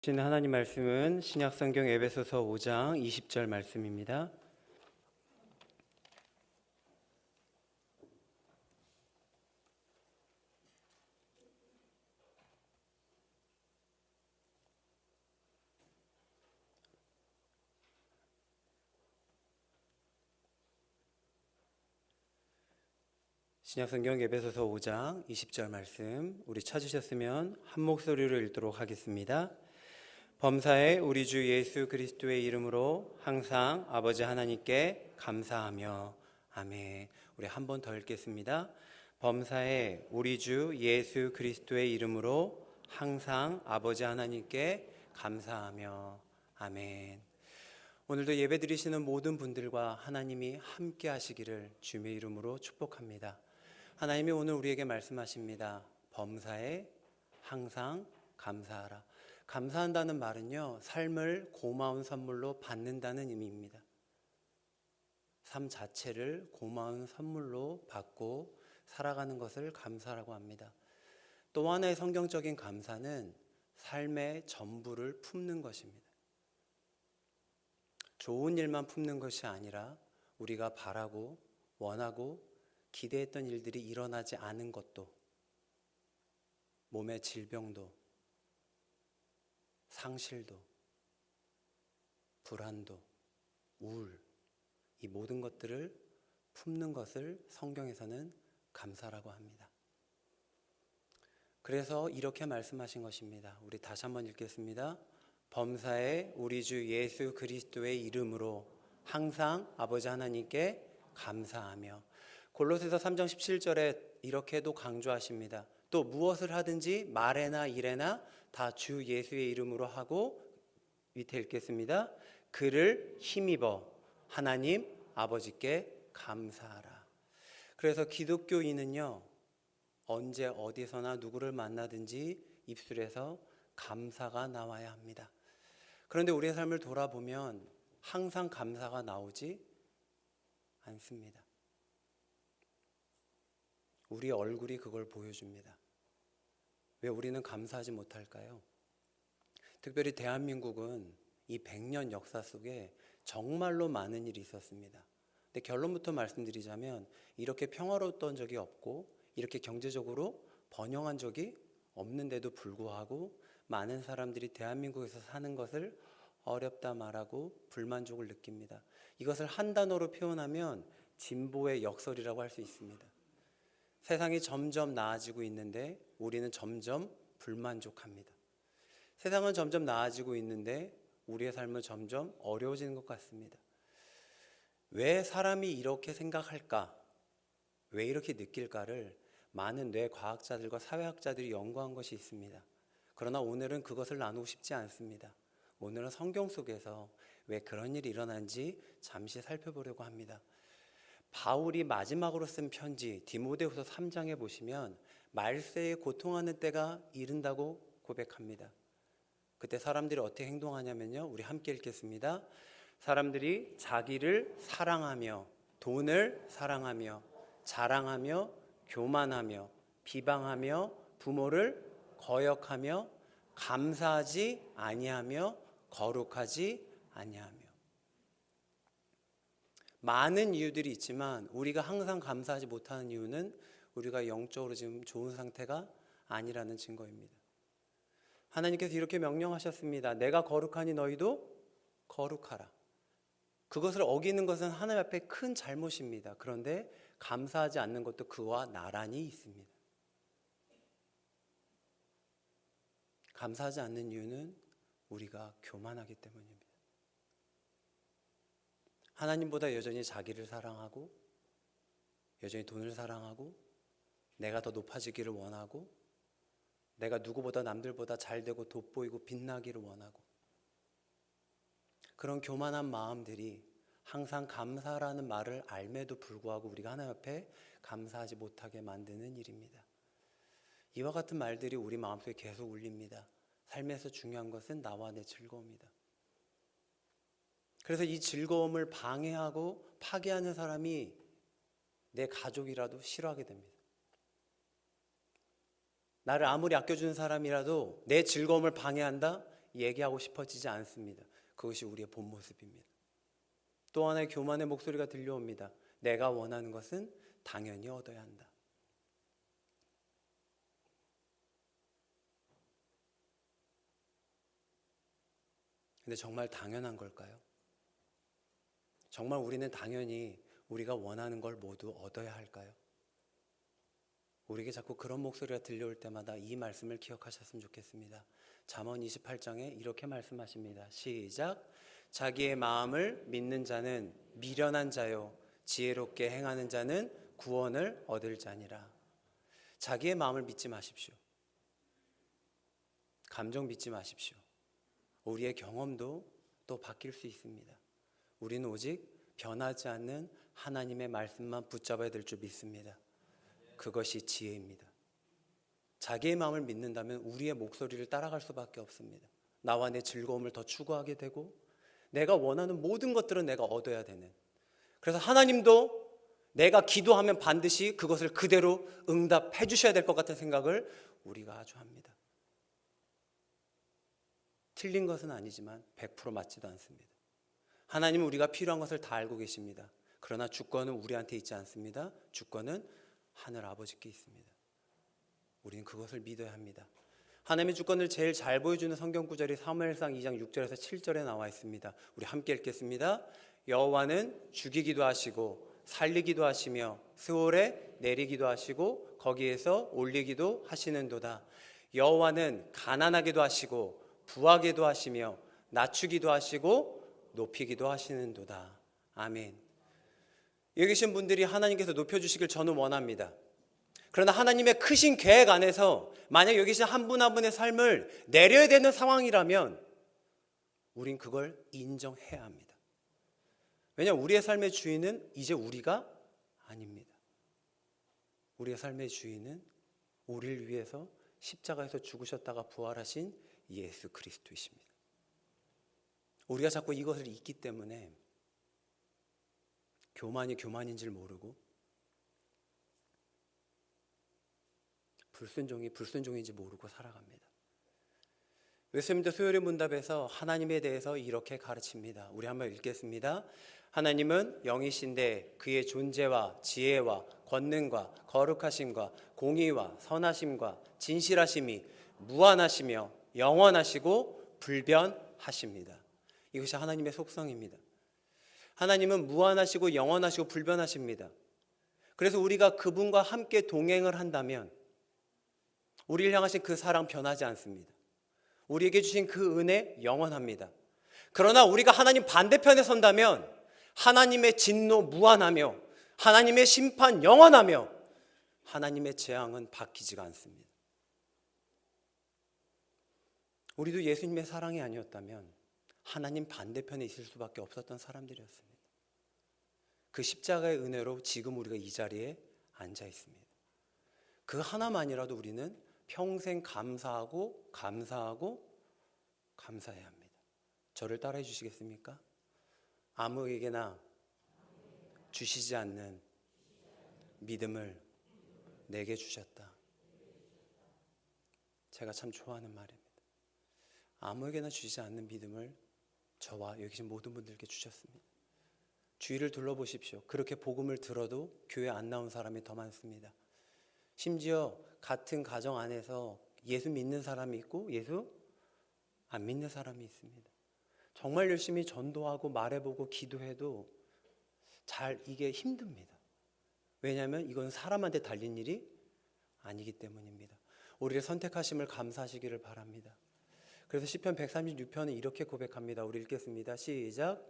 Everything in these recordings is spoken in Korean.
주시는 하나님 말씀은 신약성경 에베소서 5장 20절 말씀입니다. 신약성경 에베소서 5장 20절 말씀, 우리 찾으셨으면 한 목소리로 읽도록 하겠습니다. 범사에 우리 주 예수 그리스도의 이름으로 항상 아버지 하나님께 감사하며. 아멘. 우리 한 번 더 읽겠습니다. 범사에 우리 주 예수 그리스도의 이름으로 항상 아버지 하나님께 감사하며. 아멘. 오늘도 예배드리시는 모든 분들과 하나님이 함께 하시기를 주님의 이름으로 축복합니다. 하나님이 오늘 우리에게 말씀하십니다. 범사에 항상 감사하라. 감사한다는 말은요, 삶을 고마운 선물로 받는다는 의미입니다. 삶 자체를 고마운 선물로 받고 살아가는 것을 감사라고 합니다. 또 하나의 성경적인 감사는 삶의 전부를 품는 것입니다. 좋은 일만 품는 것이 아니라 우리가 바라고 원하고 기대했던 일들이 일어나지 않은 것도, 몸의 질병도, 상실도, 불안도, 우울, 이 모든 것들을 품는 것을 성경에서는 감사라고 합니다. 그래서 이렇게 말씀하신 것입니다. 우리 다시 한번 읽겠습니다. 범사에 우리 주 예수 그리스도의 이름으로 항상 아버지 하나님께 감사하며. 골로새서 3장 17절에 이렇게도 강조하십니다. 또 무엇을 하든지 말에나 일에나 다 주 예수의 이름으로 하고, 밑에 읽겠습니다. 그를 힘입어 하나님 아버지께 감사하라. 그래서 기독교인은요, 언제 어디서나 누구를 만나든지 입술에서 감사가 나와야 합니다. 그런데 우리의 삶을 돌아보면 항상 감사가 나오지 않습니다. 우리 얼굴이 그걸 보여줍니다. 왜 우리는 감사하지 못할까요? 특별히 대한민국은 이 100년 역사 속에 정말로 많은 일이 있었습니다. 근데 결론부터 말씀드리자면 이렇게 평화로웠던 적이 없고 이렇게 경제적으로 번영한 적이 없는데도 불구하고 많은 사람들이 대한민국에서 사는 것을 어렵다 말하고 불만족을 느낍니다. 이것을 한 단어로 표현하면 진보의 역설이라고 할 수 있습니다. 세상이 점점 나아지고 있는데 우리는 점점 불만족합니다. 세상은 점점 나아지고 있는데 우리의 삶은 점점 어려워지는 것 같습니다. 왜 사람이 이렇게 생각할까? 왜 이렇게 느낄까를 많은 뇌과학자들과 사회학자들이 연구한 것이 있습니다. 그러나 오늘은 그것을 나누고 싶지 않습니다. 오늘은 성경 속에서 왜 그런 일이 일어난지 잠시 살펴보려고 합니다. 바울이 마지막으로 쓴 편지 디모데후서 3장에 보시면 말세에 고통하는 때가 이른다고 고백합니다. 그때 사람들이 어떻게 행동하냐면요, 우리 함께 읽겠습니다. 사람들이 자기를 사랑하며 돈을 사랑하며 자랑하며 교만하며 비방하며 부모를 거역하며 감사하지 아니하며 거룩하지 아니하며. 많은 이유들이 있지만 우리가 항상 감사하지 못하는 이유는 우리가 영적으로 지금 좋은 상태가 아니라는 증거입니다. 하나님께서 이렇게 명령하셨습니다. 내가 거룩하니 너희도 거룩하라. 그것을 어기는 것은 하나님 앞에 큰 잘못입니다. 그런데 감사하지 않는 것도 그와 나란히 있습니다. 감사하지 않는 이유는 우리가 교만하기 때문입니다. 하나님보다 여전히 자기를 사랑하고 여전히 돈을 사랑하고 내가 더 높아지기를 원하고 내가 누구보다 남들보다 잘되고 돋보이고 빛나기를 원하고, 그런 교만한 마음들이 항상 감사라는 말을 알매도 불구하고 우리가 하나님 앞에 감사하지 못하게 만드는 일입니다. 이와 같은 말들이 우리 마음속에 계속 울립니다. 삶에서 중요한 것은 나와 내 즐거움이다. 그래서 이 즐거움을 방해하고 파괴하는 사람이 내 가족이라도 싫어하게 됩니다. 나를 아무리 아껴주는 사람이라도 내 즐거움을 방해한다? 얘기하고 싶어지지 않습니다. 그것이 우리의 본 모습입니다. 또 하나의 교만의 목소리가 들려옵니다. 내가 원하는 것은 당연히 얻어야 한다. 근데 정말 당연한 걸까요? 정말 우리는 당연히 우리가 원하는 걸 모두 얻어야 할까요? 우리에게 자꾸 그런 목소리가 들려올 때마다 이 말씀을 기억하셨으면 좋겠습니다. 잠언 28장에 이렇게 말씀하십니다. 시작. 자기의 마음을 믿는 자는 미련한 자요 지혜롭게 행하는 자는 구원을 얻을 자니라. 자기의 마음을 믿지 마십시오. 감정 믿지 마십시오. 우리의 경험도 또 바뀔 수 있습니다. 우리는 오직 변하지 않는 하나님의 말씀만 붙잡아야 될 줄 믿습니다. 그것이 지혜입니다. 자기의 마음을 믿는다면 우리의 목소리를 따라갈 수밖에 없습니다. 나와 내 즐거움을 더 추구하게 되고 내가 원하는 모든 것들은 내가 얻어야 되는, 그래서 하나님도 내가 기도하면 반드시 그것을 그대로 응답해 주셔야 될 것 같은 생각을 우리가 아주 합니다. 틀린 것은 아니지만 100% 맞지도 않습니다. 하나님은 우리가 필요한 것을 다 알고 계십니다. 그러나 주권은 우리한테 있지 않습니다. 주권은 하늘 아버지께 있습니다. 우리는 그것을 믿어야 합니다. 하나님의 주권을 제일 잘 보여주는 성경 구절이 사무엘상 2장 6절에서 7절에 나와 있습니다. 우리 함께 읽겠습니다. 여호와는 죽이기도 하시고 살리기도 하시며 스올에 내리기도 하시고 거기에서 올리기도 하시는도다. 여호와는 가난하게도 하시고 부하게도 하시며 낮추기도 하시고 높이기도 하시는도다. 아멘. 여기 계신 분들이 하나님께서 높여주시길 저는 원합니다. 그러나 하나님의 크신 계획 안에서 만약 여기 계신 한 분 한 분의 삶을 내려야 되는 상황이라면 우린 그걸 인정해야 합니다. 왜냐하면 우리의 삶의 주인은 이제 우리가 아닙니다. 우리의 삶의 주인은 우리를 위해서 십자가에서 죽으셨다가 부활하신 예수 그리스도이십니다. 우리가 자꾸 이것을 잊기 때문에 교만이 교만인 줄 모르고 불순종이 불순종인지 모르고 살아갑니다. 웨스트민스터 수요일의 문답에서 하나님에 대해서 이렇게 가르칩니다. 우리 한번 읽겠습니다. 하나님은 영이신데 그의 존재와 지혜와 권능과 거룩하심과 공의와 선하심과 진실하심이 무한하시며 영원하시고 불변하십니다. 이것이 하나님의 속성입니다. 하나님은 무한하시고 영원하시고 불변하십니다. 그래서 우리가 그분과 함께 동행을 한다면 우리를 향하신 그 사랑 변하지 않습니다. 우리에게 주신 그 은혜 영원합니다. 그러나 우리가 하나님 반대편에 선다면 하나님의 진노 무한하며 하나님의 심판 영원하며 하나님의 재앙은 바뀌지가 않습니다. 우리도 예수님의 사랑이 아니었다면 하나님 반대편에 있을 수밖에 없었던 사람들이었습니다. 그 십자가의 은혜로 지금 우리가 이 자리에 앉아 있습니다. 그 하나만이라도 우리는 평생 감사하고 감사하고 감사해야 합니다. 저를 따라해 주시겠습니까? 아무에게나 주시지 않는 믿음을 내게 주셨다. 제가 참 좋아하는 말입니다. 아무에게나 주시지 않는 믿음을 저와 여기 계신 모든 분들께 주셨습니다. 주위를 둘러보십시오. 그렇게 복음을 들어도 교회 안 나온 사람이 더 많습니다. 심지어 같은 가정 안에서 예수 믿는 사람이 있고 예수 안 믿는 사람이 있습니다. 정말 열심히 전도하고 말해보고 기도해도 잘 이게 힘듭니다. 왜냐하면 이건 사람한테 달린 일이 아니기 때문입니다. 우리를 선택하심을 감사하시기를 바랍니다. 그래서 시편 136편은 이렇게 고백합니다. 우리 읽겠습니다. 시작.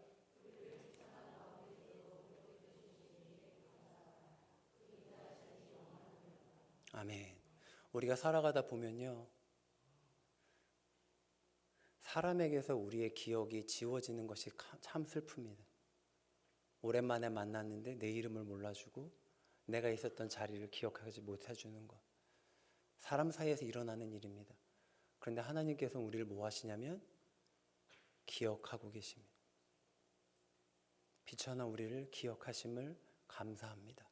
아멘. 우리가 살아가다 보면요, 사람에게서 우리의 기억이 지워지는 것이 참 슬픕니다. 오랜만에 만났는데 내 이름을 몰라주고 내가 있었던 자리를 기억하지 못해주는 것, 사람 사이에서 일어나는 일입니다. 그런데 하나님께서는 우리를 뭐 하시냐면 기억하고 계십니다. 비천한 우리를 기억하심을 감사합니다.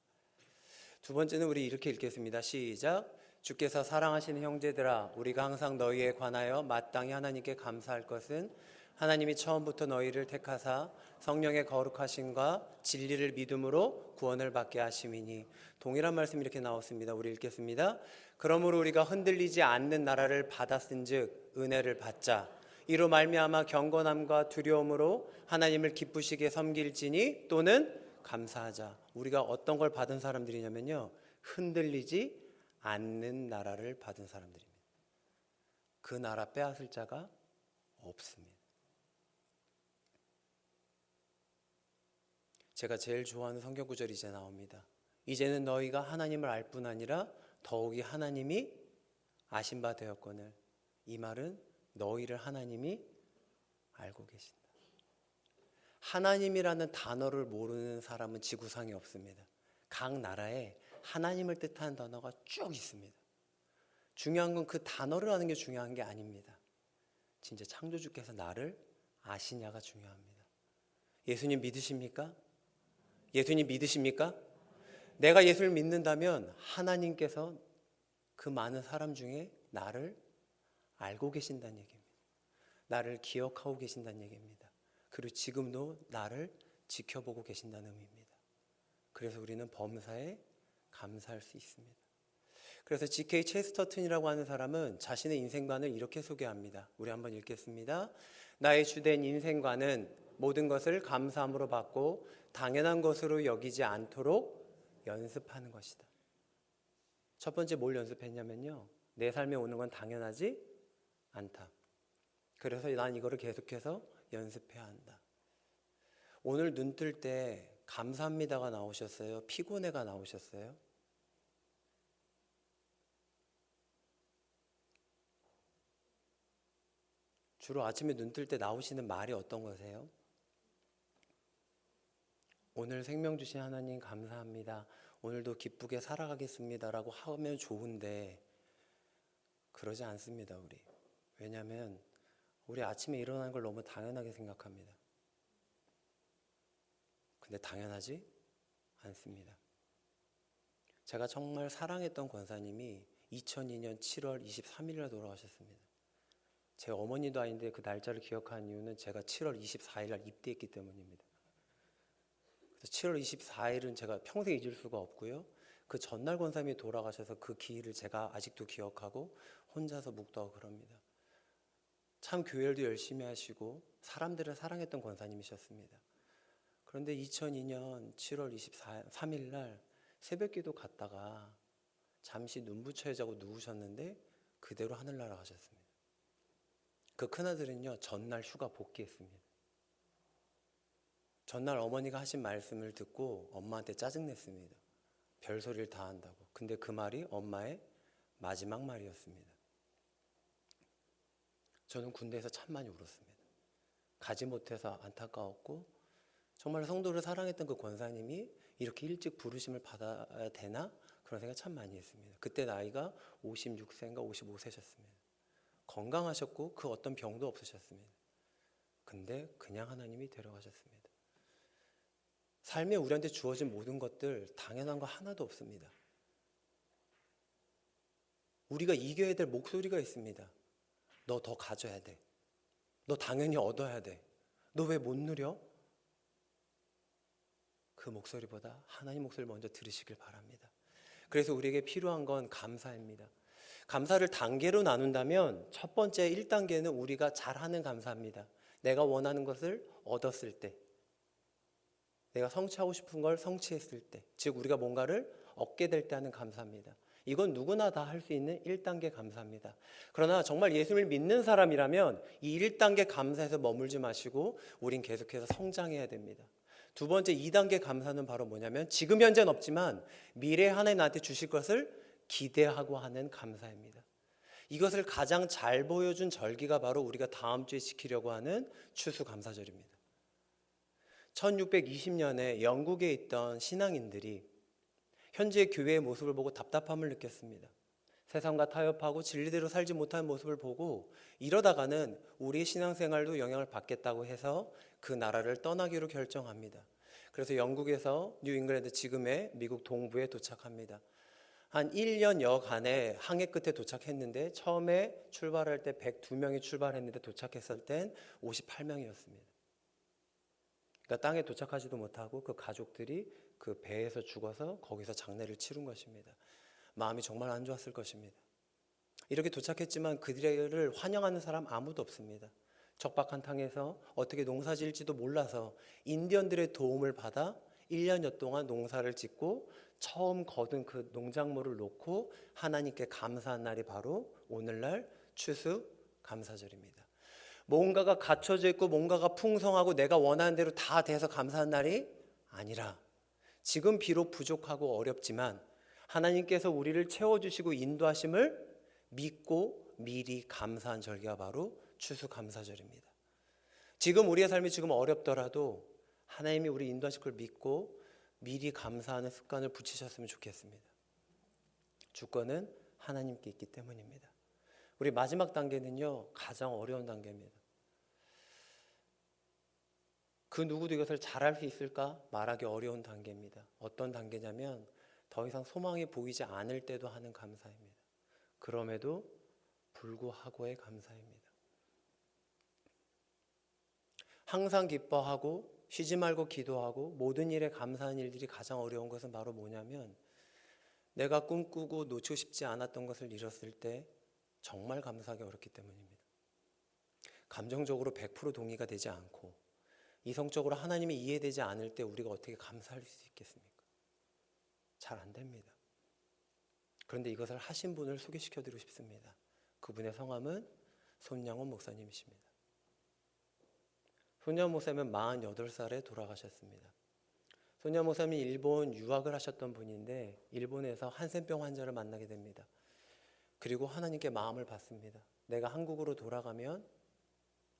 두 번째는 우리 이렇게 읽겠습니다. 시작. 주께서 사랑하시는 형제들아, 우리가 항상 너희에 관하여 마땅히 하나님께 감사할 것은 하나님이 처음부터 너희를 택하사 성령의 거룩하심과 진리를 믿음으로 구원을 받게 하심이니. 동일한 말씀이 이렇게 나왔습니다. 우리 읽겠습니다. 그러므로 우리가 흔들리지 않는 나라를 받았은즉 은혜를 받자. 이로 말미암아 경건함과 두려움으로 하나님을 기쁘시게 섬길지니 또는 감사하자. 우리가 어떤 걸 받은 사람들이냐면요, 흔들리지 않는 나라를 받은 사람들입니다. 그 나라 빼앗을 자가 없습니다. 제가 제일 좋아하는 성경 구절이 이제 나옵니다. 이제는 너희가 하나님을 알 뿐 아니라 더욱이 하나님이 아신 바 되었거늘. 이 말은 너희를 하나님이 알고 계신다. 하나님이라는 단어를 모르는 사람은 지구상에 없습니다. 각 나라에 하나님을 뜻하는 단어가 쭉 있습니다. 중요한 건 그 단어를 아는 게 중요한 게 아닙니다. 진짜 창조주께서 나를 아시냐가 중요합니다. 예수님 믿으십니까? 예수님 믿으십니까? 내가 예수를 믿는다면 하나님께서 그 많은 사람 중에 나를 알고 계신다는 얘기입니다. 나를 기억하고 계신다는 얘기입니다. 그리고 지금도 나를 지켜보고 계신다는 의미입니다. 그래서 우리는 범사에 감사할 수 있습니다. 그래서 G.K. 체스터튼이라고 하는 사람은 자신의 인생관을 이렇게 소개합니다. 우리 한번 읽겠습니다. 나의 주된 인생관은 모든 것을 감사함으로 받고 당연한 것으로 여기지 않도록 연습하는 것이다. 첫 번째 뭘 연습했냐면요, 내 삶에 오는 건 당연하지 않다. 그래서 난 이거를 계속해서 연습해야 한다. 오늘 눈 뜰 때 감사합니다가 나오셨어요? 피곤해가 나오셨어요? 주로 아침에 눈 뜰 때 나오시는 말이 어떤 거세요? 오늘 생명 주신 하나님 감사합니다. 오늘도 기쁘게 살아가겠습니다 라고 하면 좋은데 그러지 않습니다, 우리. 왜냐하면 우리 아침에 일어나는 걸 너무 당연하게 생각합니다. 근데 당연하지 않습니다. 제가 정말 사랑했던 권사님이 2002년 7월 23일에 돌아가셨습니다. 제 어머니도 아닌데 그 날짜를 기억하는 이유는 제가 7월 24일 날 입대했기 때문입니다. 그래서 7월 24일은 제가 평생 잊을 수가 없고요. 그 전날 권사님이 돌아가셔서 그 기일을 제가 아직도 기억하고 혼자서 묵도하고 그럽니다. 참 교회일도 열심히 하시고 사람들을 사랑했던 권사님이셨습니다. 그런데 2002년 7월 23일 날 새벽기도 갔다가 잠시 눈 붙여 자고 누우셨는데 그대로 하늘 날아가셨습니다. 그 큰아들은요, 전날 휴가 복귀했습니다. 전날 어머니가 하신 말씀을 듣고 엄마한테 짜증냈습니다. 별소리를 다 한다고. 근데 그 말이 엄마의 마지막 말이었습니다. 저는 군대에서 참 많이 울었습니다. 가지 못해서 안타까웠고, 정말 성도를 사랑했던 그 권사님이 이렇게 일찍 부르심을 받아야 되나? 그런 생각 참 많이 했습니다. 그때 나이가 56세인가 55세셨습니다. 건강하셨고 그 어떤 병도 없으셨습니다. 근데 그냥 하나님이 데려가셨습니다. 삶에 우리한테 주어진 모든 것들 당연한 거 하나도 없습니다. 우리가 이겨야 될 목소리가 있습니다. 너 더 가져야 돼. 너 당연히 얻어야 돼. 너 왜 못 누려? 그 목소리보다 하나님 목소리를 먼저 들으시길 바랍니다. 그래서 우리에게 필요한 건 감사입니다. 감사를 단계로 나눈다면 첫 번째 1단계는 우리가 잘하는 감사입니다. 내가 원하는 것을 얻었을 때, 내가 성취하고 싶은 걸 성취했을 때, 즉 우리가 뭔가를 얻게 될 때 하는 감사입니다. 이건 누구나 다 할 수 있는 1단계 감사입니다. 그러나 정말 예수를 믿는 사람이라면 이 1단계 감사에서 머물지 마시고 우린 계속해서 성장해야 됩니다. 두 번째 2단계 감사는 바로 뭐냐면 지금 현재는 없지만 미래에 하나님 나한테 주실 것을 기대하고 하는 감사입니다. 이것을 가장 잘 보여준 절기가 바로 우리가 다음 주에 지키려고 하는 추수감사절입니다. 1620년에 영국에 있던 신앙인들이 현지의 교회의 모습을 보고 답답함을 느꼈습니다. 세상과 타협하고 진리대로 살지 못하는 모습을 보고 이러다가는 우리의 신앙생활도 영향을 받겠다고 해서 그 나라를 떠나기로 결정합니다. 그래서 영국에서 뉴잉글랜드, 지금의 미국 동부에 도착합니다. 한 1년여 간에 항해 끝에 도착했는데 처음에 출발할 때 102명이 출발했는데 도착했을 땐 58명이었습니다. 그러니까 땅에 도착하지도 못하고 그 가족들이 그 배에서 죽어서 거기서 장례를 치른 것입니다. 마음이 정말 안 좋았을 것입니다. 이렇게 도착했지만 그들을 환영하는 사람 아무도 없습니다. 적박한 땅에서 어떻게 농사 지을지도 몰라서 인디언들의 도움을 받아 1년여 동안 농사를 짓고 처음 거둔 그 농작물을 놓고 하나님께 감사한 날이 바로 오늘날 추수감사절입니다. 뭔가가 갖춰져 있고 뭔가가 풍성하고 내가 원하는 대로 다 돼서 감사한 날이 아니라 지금 비록 부족하고 어렵지만 하나님께서 우리를 채워주시고 인도하심을 믿고 미리 감사한 절기가 바로 추수감사절입니다. 지금 우리의 삶이 지금 어렵더라도 하나님이 우리 인도하실 걸 믿고 미리 감사하는 습관을 붙이셨으면 좋겠습니다. 주권은 하나님께 있기 때문입니다. 우리 마지막 단계는요, 가장 어려운 단계입니다. 그 누구도 이것을 잘할 수 있을까 말하기 어려운 단계입니다. 어떤 단계냐면 더 이상 소망이 보이지 않을 때도 하는 감사입니다. 그럼에도 불구하고의 감사입니다. 항상 기뻐하고 쉬지 말고 기도하고 모든 일에 감사한 일들이 가장 어려운 것은 바로 뭐냐면 내가 꿈꾸고 놓치고 싶지 않았던 것을 잃었을 때 정말 감사하기 어렵기 때문입니다. 감정적으로 100% 동의가 되지 않고 이성적으로 하나님이 이해되지 않을 때 우리가 어떻게 감사할 수 있겠습니까? 잘 안 됩니다. 그런데 이것을 하신 분을 소개시켜드리고 싶습니다. 그분의 성함은 손양원 목사님이십니다. 손양원 목사님은 48살에 돌아가셨습니다. 손양원 목사님이 일본 유학을 하셨던 분인데 일본에서 한센병 환자를 만나게 됩니다. 그리고 하나님께 마음을 받습니다. 내가 한국으로 돌아가면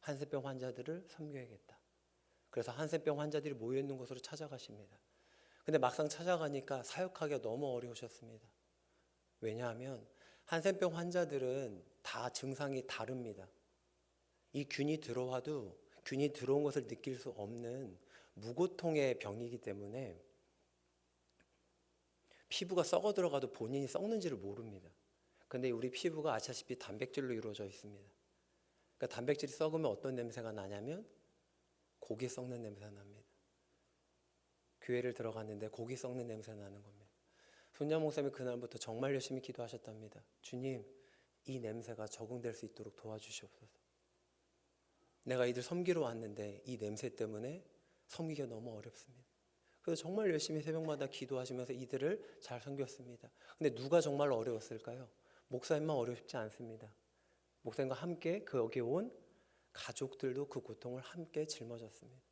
한센병 환자들을 섬겨야겠다. 그래서 한센병 환자들이 모여있는 곳으로 찾아가십니다. 근데 막상 찾아가니까 사역하기가 너무 어려우셨습니다. 왜냐하면 한센병 환자들은 다 증상이 다릅니다. 이 균이 들어와도 균이 들어온 것을 느낄 수 없는 무고통의 병이기 때문에 피부가 썩어 들어가도 본인이 썩는지를 모릅니다. 근데 우리 피부가 아시다시피 단백질로 이루어져 있습니다. 그러니까 단백질이 썩으면 어떤 냄새가 나냐면 고기 썩는 냄새가 납니다. 교회를 들어갔는데 고기 썩는 냄새가 나는 겁니다. 손양 목사님이 그날부터 정말 열심히 기도하셨답니다. 주님, 이 냄새가 적응될 수 있도록 도와주시옵소서. 내가 이들 섬기러 왔는데 이 냄새 때문에 섬기기가 너무 어렵습니다. 그래서 정말 열심히 새벽마다 기도하시면서 이들을 잘 섬겼습니다. 근데 누가 정말 어려웠을까요? 목사님만 어렵지 않습니다. 목사님과 함께 거기에 온 가족들도 그 고통을 함께 짊어졌습니다.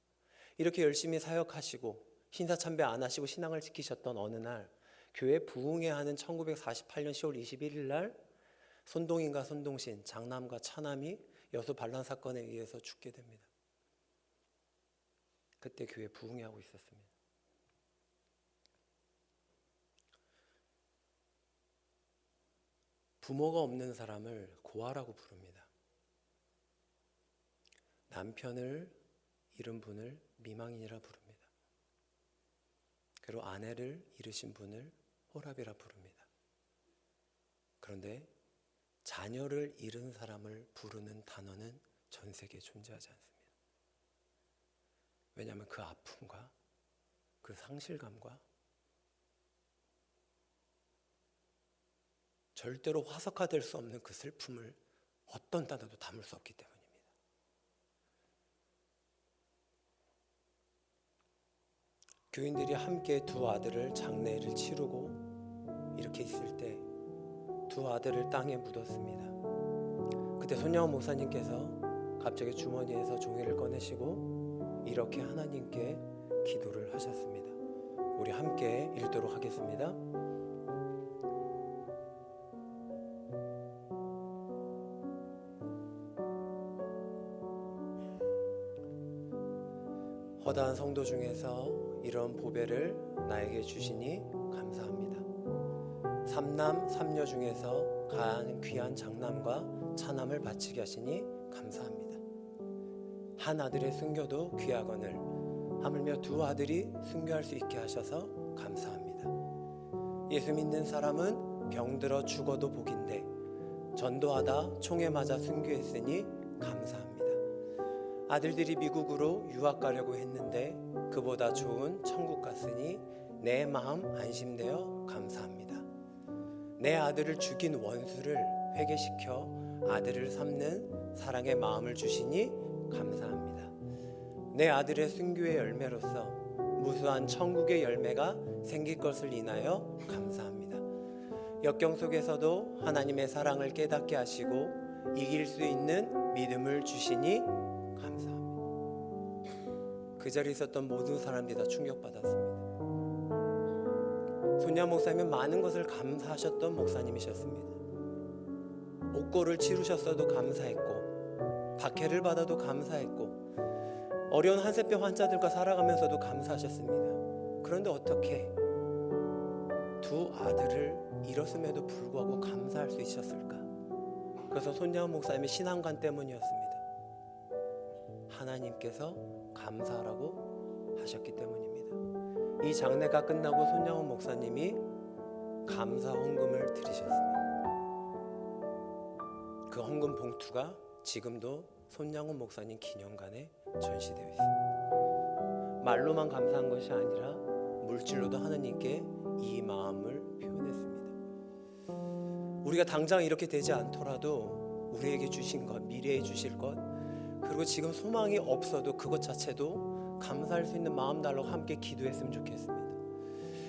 이렇게 열심히 사역하시고 신사참배 안 하시고 신앙을 지키셨던 어느 날 교회 부흥회 하는 1948년 10월 21일 날 손동인과 손동신, 장남과 차남이 여수 반란 사건에 의해서 죽게 됩니다. 그때 교회 부흥회 하고 있었습니다. 부모가 없는 사람을 고아라고 부릅니다. 남편을 잃은 분을 미망인이라 부릅니다. 그리고 아내를 잃으신 분을 호랍이라 부릅니다. 그런데 자녀를 잃은 사람을 부르는 단어는 전 세계에 존재하지 않습니다. 왜냐하면 그 아픔과 그 상실감과 절대로 화석화될 수 없는 그 슬픔을 어떤 단어도 담을 수 없기 때문입니다. 교인들이 함께 두 아들을 장례를 치르고 이렇게 있을 때 두 아들을 땅에 묻었습니다. 그때 손양원 목사님께서 갑자기 주머니에서 종이를 꺼내시고 이렇게 하나님께 기도를 하셨습니다. 우리 함께 읽도록 하겠습니다. 허다한 성도 중에서 이런 보배를 나에게 주시니 감사합니다. 삼남 삼녀 중에서 귀한 장남과 차남을 바치게 하시니 감사합니다. 한 아들의 순교도 귀하거늘 하물며 두 아들이 순교할 수 있게 하셔서 감사합니다. 예수 믿는 사람은 병들어 죽어도 복인데 전도하다 총에 맞아 순교했으니 감사합니다. 아들들이 미국으로 유학 가려고 했는데 그보다 좋은 천국 갔으니 내 마음 안심되어 감사합니다. 내 아들을 죽인 원수를 회개시켜 아들을 삼는 사랑의 마음을 주시니 감사합니다. 내 아들의 순교의 열매로서 무수한 천국의 열매가 생길 것을 인하여 감사합니다. 역경 속에서도 하나님의 사랑을 깨닫게 하시고 이길 수 있는 믿음을 주시니 감사합니다. 그 자리에 있었던 모든 사람들이 다 충격받았습니다. 손야 목사님은 많은 것을 감사하셨던 목사님이셨습니다. 옥고를 치르셨어도 감사했고, 박해를 받아도 감사했고, 어려운 한센병 환자들과 살아가면서도 감사하셨습니다. 그런데 어떻게 두 아들을 잃었음에도 불구하고 감사할 수 있었을까? 그래서 손야 목사님의 신앙관 때문이었습니다. 하나님께서 감사하라고 하셨기 때문입니다. 이 장례가 끝나고 손양훈 목사님이 감사 헌금을 드리셨습니다. 그 헌금 봉투가 지금도 손양훈 목사님 기념관에 전시되어 있습니다. 말로만 감사한 것이 아니라 물질로도 하나님께 이 마음을 표현했습니다. 우리가 당장 이렇게 되지 않더라도 우리에게 주신 것, 미래에 주실 것, 그리고 지금 소망이 없어도 그것 자체도 감사할 수 있는 마음 달라고 함께 기도했으면 좋겠습니다.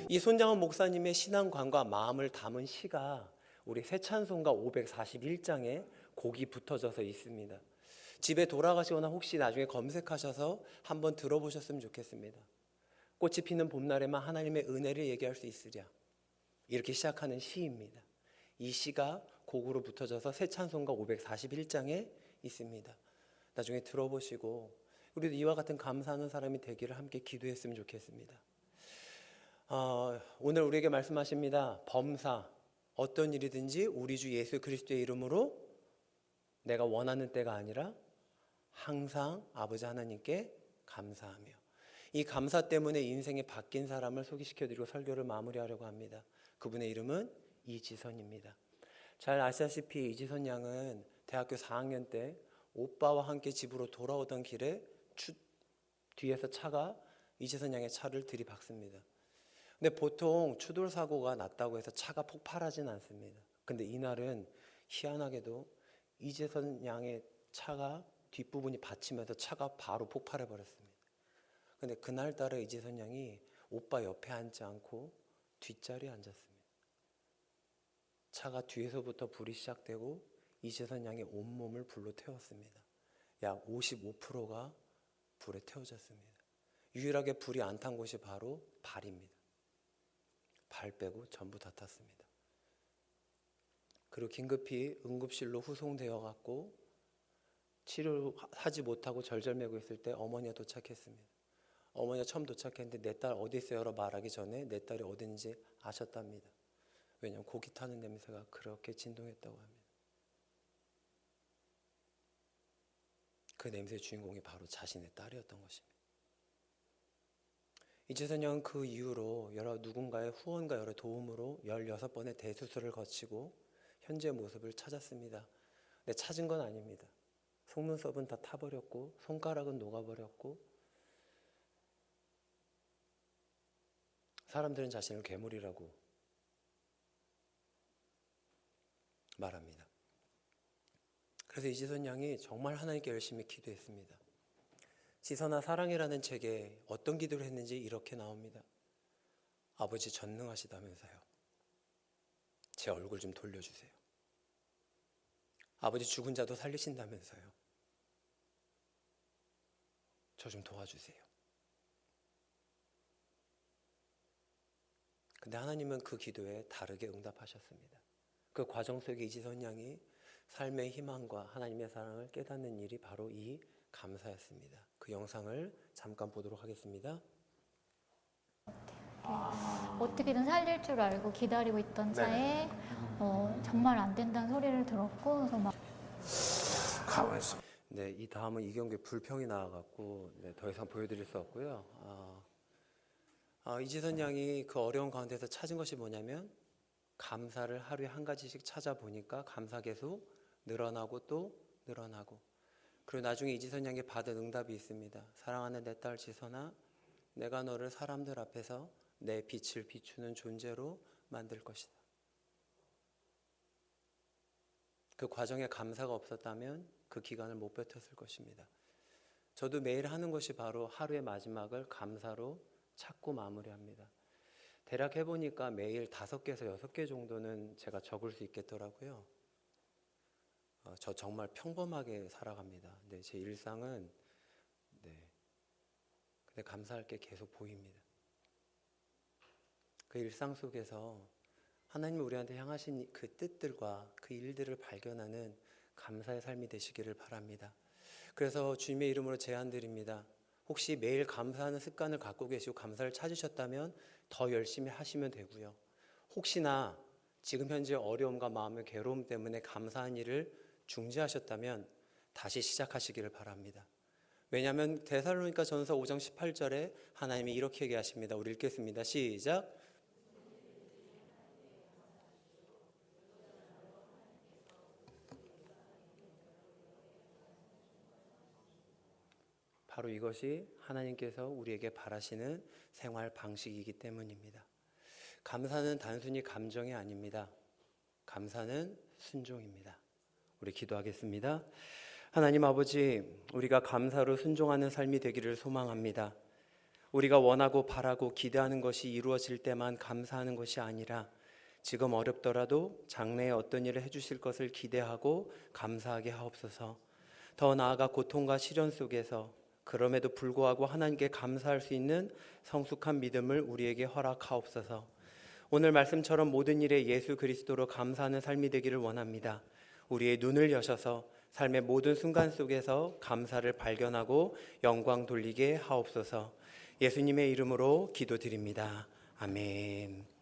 이 손장훈 목사님의 신앙관과 마음을 담은 시가 우리 새찬송가 541장에 곡이 붙어져서 있습니다. 집에 돌아가시거나 혹시 나중에 검색하셔서 한번 들어보셨으면 좋겠습니다. 꽃이 피는 봄날에만 하나님의 은혜를 얘기할 수 있으랴, 이렇게 시작하는 시입니다. 이 시가 곡으로 붙어져서 새찬송가 541장에 있습니다. 나중에 들어보시고 우리도 이와 같은 감사하는 사람이 되기를 함께 기도했으면 좋겠습니다. 오늘 우리에게 말씀하십니다. 범사, 어떤 일이든지 우리 주 예수 그리스도의 이름으로 내가 원하는 때가 아니라 항상 아버지 하나님께 감사하며, 이 감사 때문에 인생이 바뀐 사람을 소개시켜드리고 설교를 마무리하려고 합니다. 그분의 이름은 이지선입니다. 잘 아시다시피 이지선 양은 대학교 4학년 때 오빠와 함께 집으로 돌아오던 길에 뒤에서 차가 이지선 양의 차를 들이박습니다. 근데 보통 추돌 사고가 났다고 해서 차가 폭발하진 않습니다. 근데 이날은 희한하게도 이지선 양의 차가 뒷부분이 받치면서 차가 바로 폭발해 버렸습니다. 근데 그날따라 이지선 양이 오빠 옆에 앉지 않고 뒷자리에 앉았습니다. 차가 뒤에서부터 불이 시작되고 이지선 양의 온몸을 불로 태웠습니다. 약 55%가 불에 태워졌습니다. 유일하게 불이 안 탄 곳이 바로 발입니다. 발 빼고 전부 다 탔습니다. 그리고 긴급히 응급실로 후송되어 갔고 치료하지 못하고 절절매고 있을 때 어머니가 도착했습니다. 어머니가 처음 도착했는데 내 딸 어디 있어요? 말하기 전에 내 딸이 어디 있는지 아셨답니다. 왜냐하면 고기 타는 냄새가 그렇게 진동했다고 합니다. 그 냄새의 주인공이 바로 자신의 딸이었던 것입니다. 이지선 양은 그 이후로 누군가의 후원과 여러 도움으로 16번의 대수술을 거치고 현재 모습을 찾았습니다. 근데 찾은 건 아닙니다. 속눈썹은 다 타버렸고 손가락은 녹아버렸고 사람들은 자신을 괴물이라고 말합니다. 그래서 이지선 양이 정말 하나님께 열심히 기도했습니다. 지선아 사랑이라는 책에 어떤 기도를 했는지 이렇게 나옵니다. 아버지 전능하시다면서요. 제 얼굴 좀 돌려주세요. 아버지 죽은 자도 살리신다면서요. 저 좀 도와주세요. 근데 하나님은 그 기도에 다르게 응답하셨습니다. 그 과정 속에 이지선 양이 삶의 희망과 하나님의 사랑을 깨닫는 일이 바로 이 감사였습니다. 그 영상을 잠깐 보도록 하겠습니다. 어떻게든 살릴 줄 알고 기다리고 있던 차에 정말 안 된다는 소리를 들었고 그래서 막 가만히 있어. 네, 이 다음은 이경규 불평이 나와갖고 더 이상 보여드릴 수 없고요. 이지선 양이 그 어려운 가운데서 찾은 것이 뭐냐면 감사를 하루에 한 가지씩 찾아보니까 감사 계속 늘어나고 또 늘어나고, 그리고 나중에 이지선 양에게 받은 응답이 있습니다. 사랑하는 내 딸 지선아, 내가 너를 사람들 앞에서 내 빛을 비추는 존재로 만들 것이다. 그 과정에 감사가 없었다면 그 기간을 못 버텼을 것입니다. 저도 매일 하는 것이 바로 하루의 마지막을 감사로 찾고 마무리합니다. 대략 해보니까 매일 5개에서 6개 정도는 제가 적을 수 있겠더라고요. 저 정말 평범하게 살아갑니다. 근데 제 일상은 근데 감사할 게 계속 보입니다. 그 일상 속에서 하나님이 우리한테 향하신 그 뜻들과 그 일들을 발견하는 감사의 삶이 되시기를 바랍니다. 그래서 주님의 이름으로 제안드립니다. 혹시 매일 감사하는 습관을 갖고 계시고 감사를 찾으셨다면 더 열심히 하시면 되고요. 혹시나 지금 현재 어려움과 마음의 괴로움 때문에 감사한 일을 중지하셨다면 다시 시작하시기를 바랍니다. 왜냐하면 데살로니가 전서 5장 18절에 하나님이 이렇게 얘기하십니다. 우리 읽겠습니다. 시작. 바로 이것이 하나님께서 우리에게 바라시는 생활 방식이기 때문입니다. 감사는 단순히 감정이 아닙니다. 감사는 순종입니다. 우리 기도하겠습니다. 하나님 아버지, 우리가 감사로 순종하는 삶이 되기를 소망합니다. 우리가 원하고 바라고 기대하는 것이 이루어질 때만 감사하는 것이 아니라 지금 어렵더라도 장래에 어떤 일을 해주실 것을 기대하고 감사하게 하옵소서. 더 나아가 고통과 시련 속에서 그럼에도 불구하고 하나님께 감사할 수 있는 성숙한 믿음을 우리에게 허락하옵소서. 오늘 말씀처럼 모든 일에 예수 그리스도로 감사하는 삶이 되기를 원합니다. 우리의 눈을 여셔서 삶의 모든 순간 속에서 감사를 발견하고 영광 돌리게 하옵소서. 예수님의 이름으로 기도드립니다. 아멘.